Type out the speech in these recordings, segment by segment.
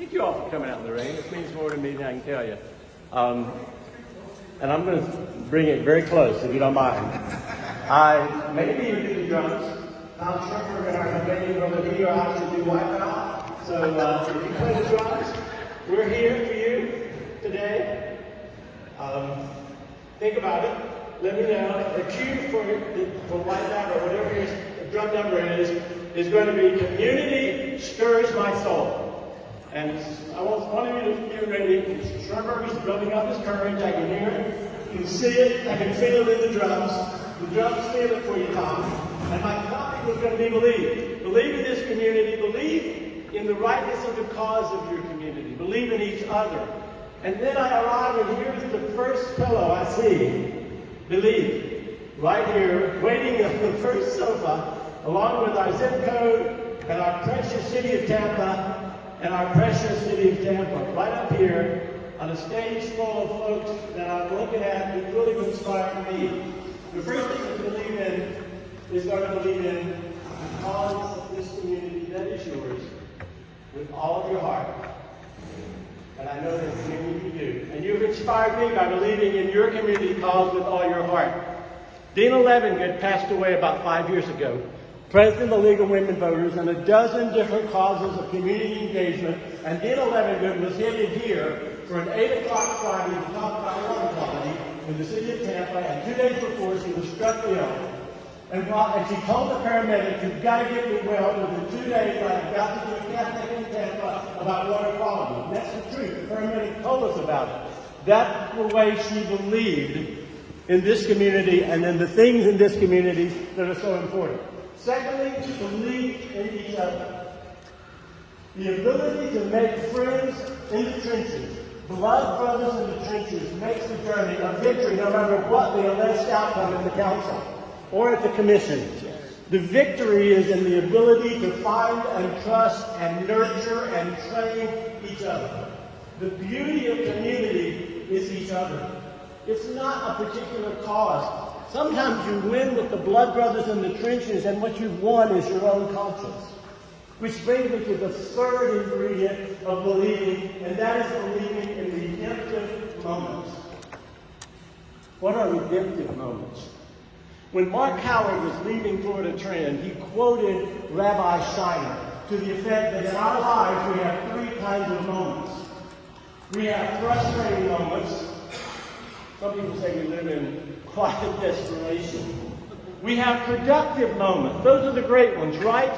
Thank you all for coming out in the rain. It means more to me than I can tell you. And I'm going to bring it very close, if you don't mind. Maybe you do the drums. Tom Schiffer and our lady over here actually do Wipeout. So if you play the drums, we're here for you today. Think about it. Let me know. The cue for Wipeout or whatever your drum number is going to be Community Stirs My Soul. And I want one of you to get ready. Schreiber is drumming up his courage. I can hear it. You can see it. I can feel it in the drums. The drums feel it for you, Tom. And my topic is going to be believe. Believe in this community. Believe in the rightness of the cause of your community. Believe in each other. And then I arrive, and here's the first fellow I see. Believe. Right here, waiting on the first sofa, along with our zip code and our precious city of Tampa. And our precious city of Tampa, right up here, on a stage full of folks that I'm looking at who really inspired me. The first thing to believe in is going to believe in the cause of this community that is yours with all of your heart. And I know that many of you do. And you've inspired me by believing in your community cause with all your heart. Dina Levingood passed away about 5 years ago. President of the League of Women Voters, and a dozen different causes of community engagement. And Dina Levingood was headed here for an 8 o'clock Friday to talk about water quality in the city of Tampa, and 2 days before she was struck ill. And she told the paramedic, "You've got to get me well. Within 2 days, I've got to do a Café in Tampa about water quality." And that's the truth. The paramedic told us about it. That's the way she believed in this community and in the things in this community that are so important. Secondly, believe in each other. The ability to make friends in the trenches, blood brothers in the trenches, makes the journey a victory no matter what the alleged outcome at the council or at the commission. The victory is in the ability to find and trust and nurture and train each other. The beauty of community is each other. It's not a particular cause. Sometimes you win with the blood brothers in the trenches, and what you've won is your own conscience. Which brings me to the third ingredient of believing, and that is believing in redemptive moments. What are redemptive moments? When Mark Howard was leaving Florida Trend, he quoted Rabbi Steiner to the effect that in our lives we have three kinds of moments. We have frustrating moments. Some people say we live in quiet desperation. We have productive moments. Those are the great ones, right?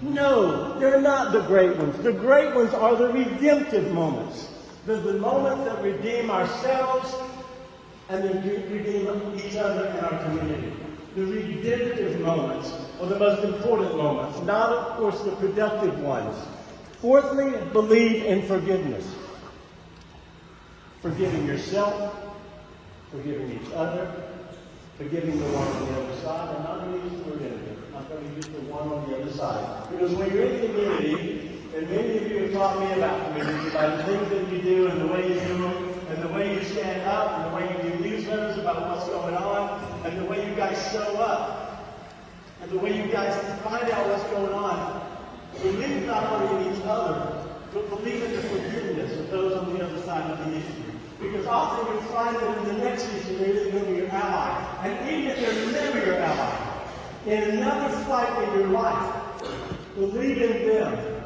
No, they're not the great ones. The great ones are the redemptive moments. They're the moments that redeem ourselves and then redeem each other and our community. The redemptive moments are the most important moments, not, of course, the productive ones. Fourthly, believe in forgiveness. Forgiving yourself, forgiving each other, forgiving the one on the other side. I'm not going to use the word enemy. I'm going to use the one on the other side. Because when you're in community, and many of you have taught me about community, by the things that you do and the way you do them, and the way you stand up, and the way you do newsletters about what's going on, and the way you guys show up, and the way you guys find out what's going on. Believe not only in each other, but believe in the forgiveness of those on the other side of the issue. Because often you find that in the next issue there isn't going to be your ally. And even if they're never your ally, in another fight in your life, believe in them.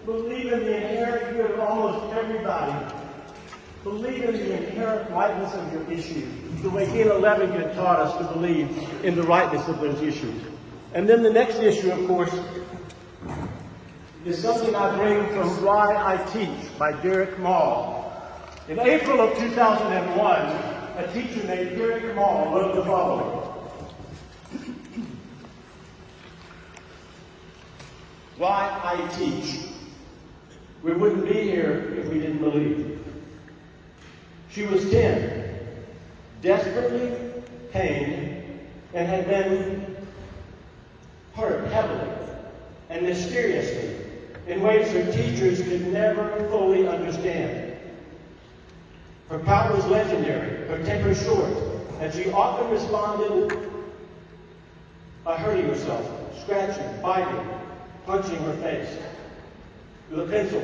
Believe in the inherent good of almost everybody. Believe in the inherent rightness of your issue. The way Dina Levingood taught us to believe in the rightness of those issues. And then the next issue, of course, is something I bring from Why I Teach by Derek Mall. In April of 2001, a teacher named Derek Mall wrote the following. Why I teach. We wouldn't be here if we didn't believe. She was 10, desperately pained, and had been hurt heavily and mysteriously in ways her teachers could never fully understand. Her power was legendary, her temper short, and she often responded by hurting herself, scratching, biting, punching her face with a pencil.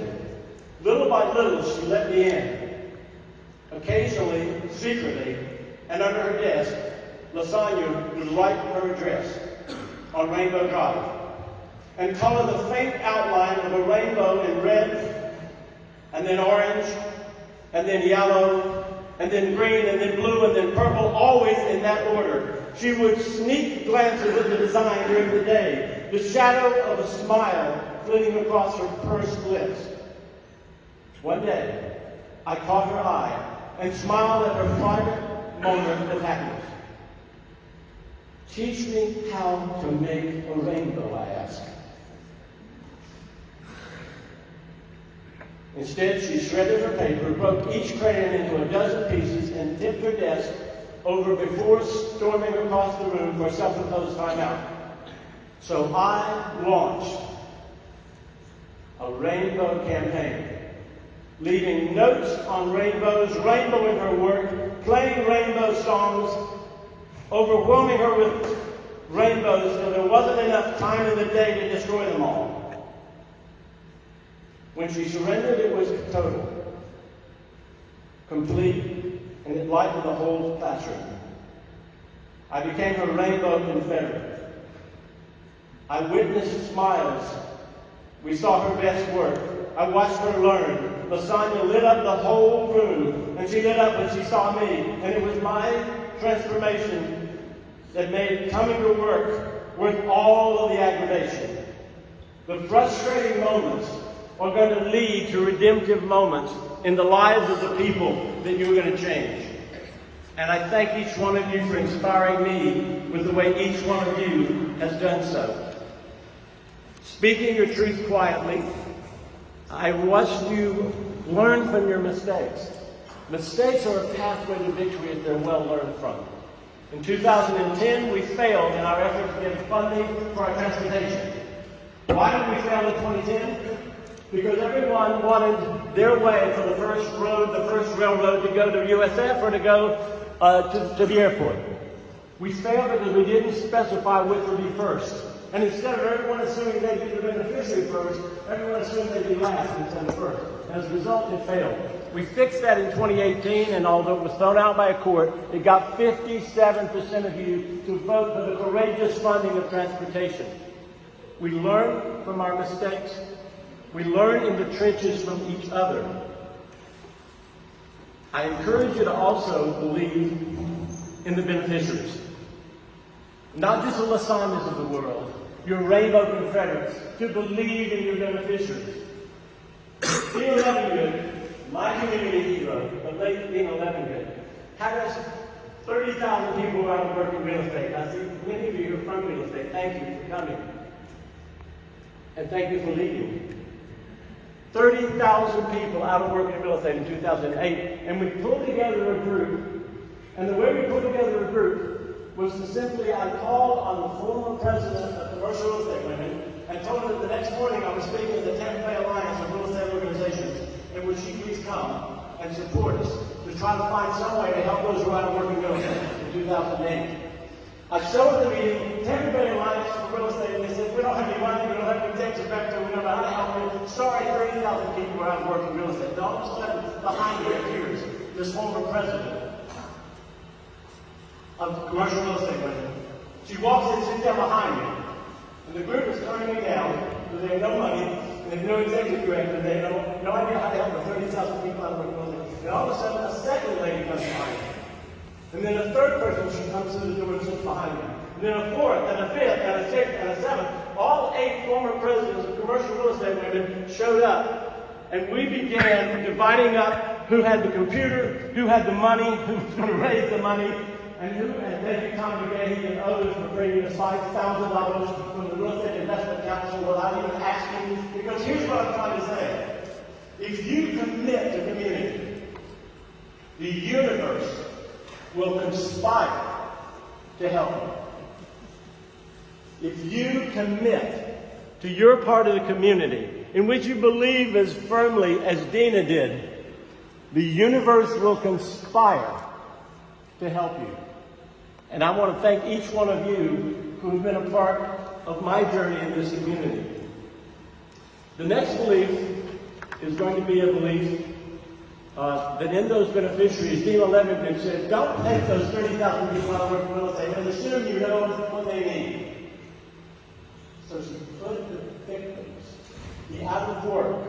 Little by little, she let me in. Occasionally, secretly, and under her desk, Lasagna would write her address on Rainbow Drive and color the faint outline of a rainbow in red, and then orange, and then yellow, and then green, and then blue, and then purple, always in that order. She would sneak glances at the design during the day, the shadow of a smile flitting across her pursed lips. One day, I caught her eye and smiled at her private moment of happiness. Teach me how to make a rainbow, I asked. Instead, she shredded her paper, broke each crayon into a dozen pieces, and tipped her desk over before storming across the room for a self-imposed timeout. So I launched a rainbow campaign, leaving notes on rainbows, rainbow in her work, playing rainbow songs, overwhelming her with rainbows so there wasn't enough time in the day to destroy them all. When she surrendered, it was total, complete, and it lightened the whole classroom. I became her rainbow confederate. I witnessed smiles. We saw her best work. I watched her learn. Lasagna lit up the whole room, and she lit up when she saw me. And it was my transformation that made coming to work worth all of the aggravation. The frustrating moments are going to lead to redemptive moments in the lives of the people that you're going to change. And I thank each one of you for inspiring me with the way each one of you has done so. Speaking your truth quietly, I watched you learn from your mistakes. Mistakes are a pathway to victory if they're well learned from. In 2010, we failed in our effort to get funding for our transportation. Why did we fail in 2010? Because everyone wanted their way for the first railroad to go to USF or to go to the airport. We failed because we didn't specify which would be first. And instead of everyone assuming they'd be the beneficiary first, everyone assumed they'd be last instead of first. As a result, it failed. We fixed that in 2018, and although it was thrown out by a court, it got 57% of you to vote for the courageous funding of transportation. We learn from our mistakes. We learn in the trenches from each other. I encourage you to also believe in the beneficiaries. Not just the Lasagnas of the world, your rainbow confederates, to believe in your beneficiaries. Dean Levengood, my community hero, the late Dean Levengood, had us 30,000 people who are working real estate. I see many of you are from real estate. Thank you for coming. And thank you for leading. 30,000 people out of work in real estate in 2008, and we pulled together a group. And the way we put together a group was to simply, I called on the former president of Commercial Real Estate Women and told her that the next morning I was speaking at the Tampa Alliance of Real Estate Organizations, and would she please come and support us to try to find some way to help those who are out of work in real estate in 2008. I showed at the meeting, Tampa Bay Alliance for Real Estate, and they said, we don't have any money, we don't have any executive director, we don't know how to help you. Sorry, 30,000 people are out of work in real estate. And all of a sudden, behind me appears this former president of Commercial Real Estate Women. She walks in, sits down behind me, and the group is turning me down because they have no money, and they have no executive director, and they have no idea how to help the 30,000 people out of work in real estate. And all of a sudden, a second lady comes behind me. And then a third person, she comes to the door and sits behind me. And then a fourth, and a fifth, and a sixth, and a seventh. All 8 former presidents of Commercial Real Estate Women showed up. And we began dividing up who had the computer, who had the money, who was going to raise the money, and thank you, Tom McGahee and others for bringing us $5,000 from the Real Estate Investment Council without even asking. Because here's what I'm trying to say. If you commit to community, the universe will conspire to help you. If you commit to your part of the community, in which you believe as firmly as Dina did, the universe will conspire to help you. And I want to thank each one of you who have been a part of my journey in this community. The next belief is going to be a belief that in those beneficiaries, Dean Levitt said, don't take those 30,000 people out of work in real estate and assume you know what they need. So she put the victims, the out of work,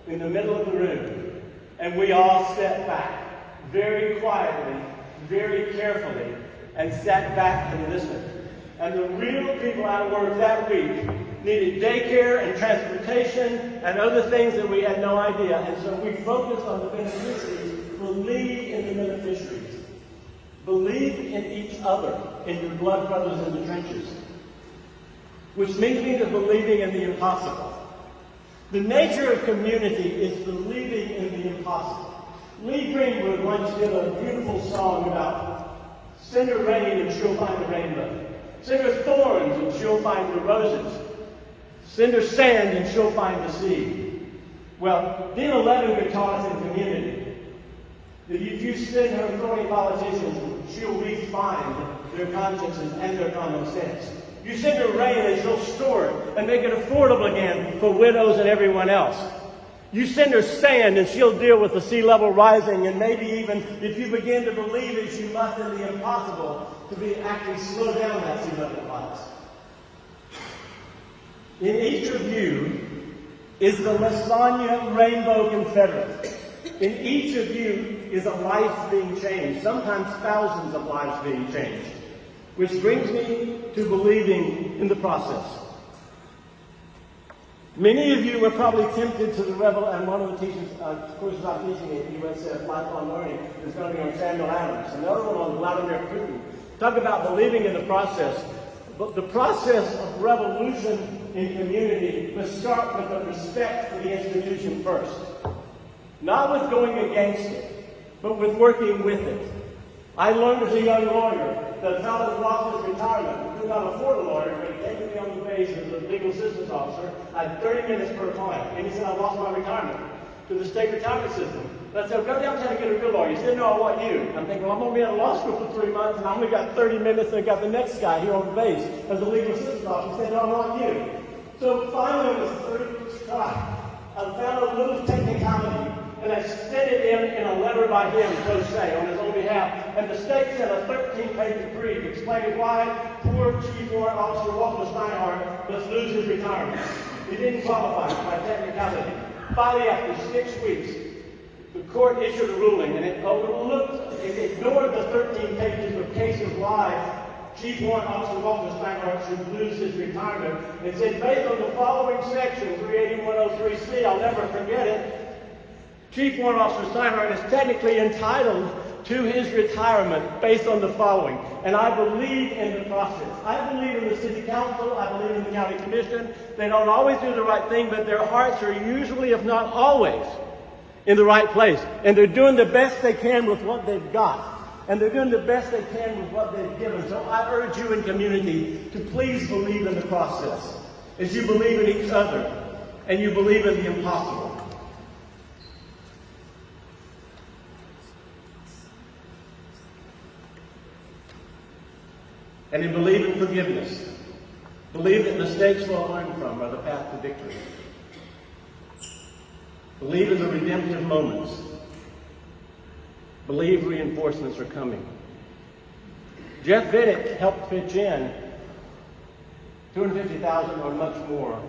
in the middle of the room, and we all sat back very quietly, very carefully, and sat back and listened. And the real people out of work that week needed daycare and transportation and other things that we had no idea. And so we focused on the beneficiaries. Believe in the beneficiaries. Believe in each other, in your blood brothers in the trenches. Which leads me to believing in the impossible. The nature of community is believing in the impossible. Lee Greenwood once did a beautiful song about send her rain and she'll find the rainbow. Send her thorns and she'll find the roses. Send her sand and she'll find the sea. Well, Dean Levitt taught us in community that if you send her thorny politicians, she'll refine their consciences and their common sense. You send her rain and she'll store it and make it affordable again for widows and everyone else. You send her sand and she'll deal with the sea level rising, and maybe even if you begin to believe as you must in the impossible, to be actually slow down that sea level rise. In each of you is the Lasagna Rainbow Confederate. In each of you is a life being changed, sometimes thousands of lives being changed. Which brings me to believing in the process. Many of you were probably tempted to the rebel, and one of the courses I'm teaching at USF, Lifelong Learning, is going to be on Samuel Adams. Another one on Vladimir Putin. Talk about believing in the process. But the process of revolution in community must start with a respect for the institution first. Not with going against it, but with working with it. I learned as a young lawyer that a fellow who lost his retirement, who could not afford a lawyer, but he came to me on the base as a legal assistance officer. I had 30 minutes per client. And he said, I lost my retirement to the state retirement system. And I said, go down and get a good lawyer. He said, no, I want you. I'm thinking, well, I'm going to be in law school for 3 months, and I only got 30 minutes, and I got the next guy here on the base as a legal assistance officer. He said, no, I want you. So finally, it was 30 try. I found a little technicality, and I sent it in a letter by him, so say, on his own behalf. And the state sent a 13-page brief explaining why poor Chief Warrant Officer Walter Steinhardt must lose his retirement. He didn't qualify by technicality. Finally, after 6 weeks, the court issued a ruling, and it ignored the 13 pages of cases why Chief Warrant Officer Walter Steinhardt should lose his retirement. It said, based on the following section, 38103C, I'll never forget it, Chief Warrant Officer Steinhardt is technically entitled to his retirement based on the following. And I believe in the process. I believe in the city council. I believe in the county commission. They don't always do the right thing, but their hearts are usually, if not always, in the right place. And they're doing the best they can with what they've got. And they're doing the best they can with what they've given. So I urge you in community to please believe in the process as you believe in each other and you believe in the impossible. And in believe in forgiveness. Believe that mistakes we'll learn from are the path to victory. Believe in the redemptive moments. Believe reinforcements are coming. Jeff Vidic helped pitch in $250,000 or much more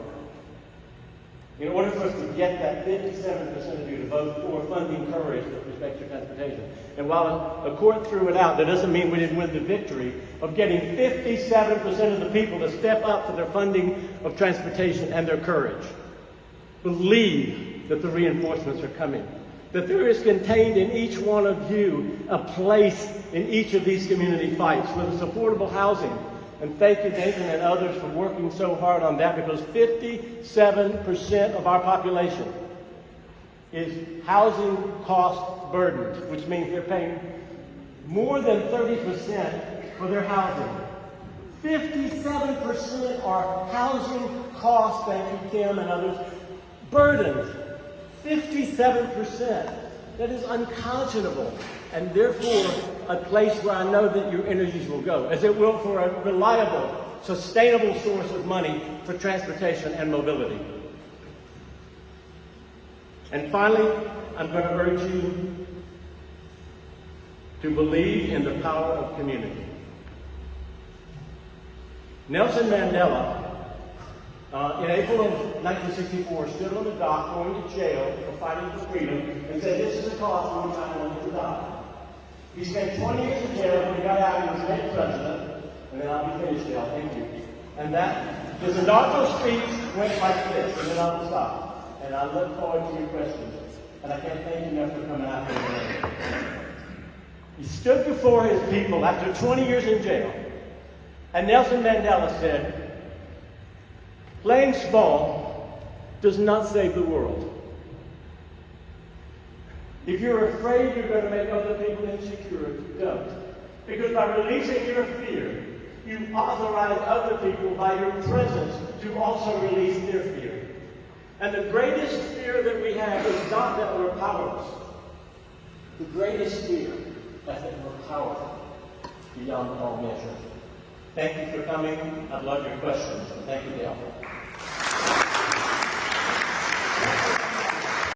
in order for us to get that 57% of you to vote for funding courage with respect to transportation. And while the court threw it out, that doesn't mean we didn't win the victory of getting 57% of the people to step up for their funding of transportation and their courage. Believe that the reinforcements are coming. That there is contained in each one of you a place in each of these community fights, whether it's affordable housing. And thank you, Nathan and others, for working so hard on that, because 57% of our population is housing cost burdened, which means they're paying more than 30% for their housing. 57% are housing costs, thank you, Kim and others, burdened. 57%. That is unconscionable, and therefore a place where I know that your energies will go, as it will for a reliable, sustainable source of money for transportation and mobility. And finally, I'm going to urge you to believe in the power of community. Nelson Mandela, in April of 1964, stood on the dock going to jail for fighting for freedom and said, "This is a cause for which I wanted to die." He spent 20 years in jail. When he got out, he was made president. And then I'll be finished, Dale. Thank you. And his inaugural speech went like this, and then I'll stop. And I look forward to your questions. And I can't thank you enough for coming out here today. He stood before his people after 20 years in jail. And Nelson Mandela said, "Playing small does not save the world. If you're afraid you're going to make other people insecure, don't. Because by releasing your fear, you authorize other people by your presence to also release their fear. And the greatest fear that we have is not that we're powerless. The greatest fear is that we're powerful beyond all measure." Thank you for coming. I'd love your questions. Thank you, Dale.